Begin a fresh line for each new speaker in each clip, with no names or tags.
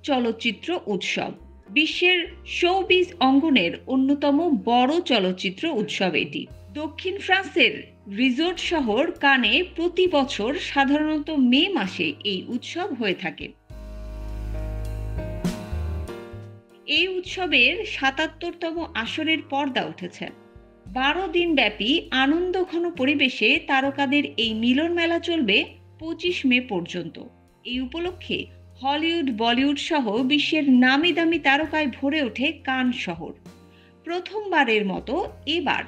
চলচ্চিত্র উৎসব বিশ্বের শোবিজ অঙ্গনের অন্যতম বড় চলচ্চিত্র উৎসব এটি। দক্ষিণ ফ্রান্সের রিসোর্ট শহর কানে প্রতি বছর সাধারণত মে মাসে এই উৎসব হয়ে থাকে। এই উৎসবের ৭৭তম আসরের পর্দা উঠেছে। ১২ দিনব্যাপী আনন্দঘন পরিবেশে তারকাদের এই মিলন মেলা চলবে ২৫ মে পর্যন্ত। এই উপলক্ষে হলিউড, বলিউড সহ বিশ্বের নামি দামি তারকায় ভরে ওঠে কান শহর। প্রথমবারের মতো এবার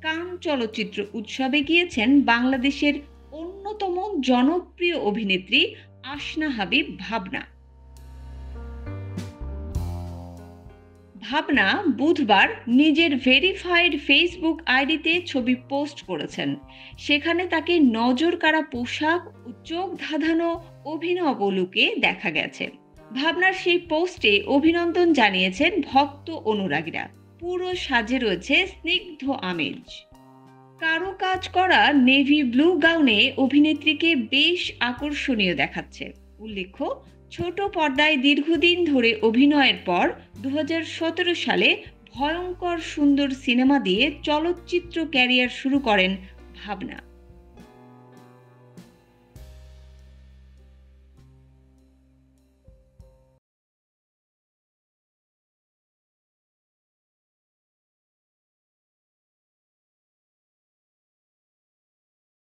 কান চলচ্চিত্র উৎসবে গিয়েছেন বাংলাদেশের অন্যতম জনপ্রিয় অভিনেত্রী আসনা হাবিব ভাবনা। ভাবনা বুধবার নিজের ভেরিফাইড ফেসবুক আইডিতে ছবি পোস্ট করেছেন। সেখানে তাকে নজর কাড়া পোশাক ও চোখ ধাঁধানো অভিনব লুকে দেখা গেছে। ভাবনার সেই পোস্টে অভিনন্দন জানিয়েছেন ভক্ত অনুরাগীরা। পুরো সাজে রয়েছে স্নিগ্ধ আমেজ। কারো কাজ করা নেভি ব্লু গাউনে অভিনেত্রীকে বেশ আকর্ষণীয় দেখাচ্ছে। উল্লেখ্য, ছোট পর্দায় দীর্ঘদিন ধরে অভিনয়ের পর ২০১৭ সালে ভয়ঙ্কর সুন্দর সিনেমা দিয়ে চলচ্চিত্র ক্যারিয়ার শুরু করেন ভাবনা।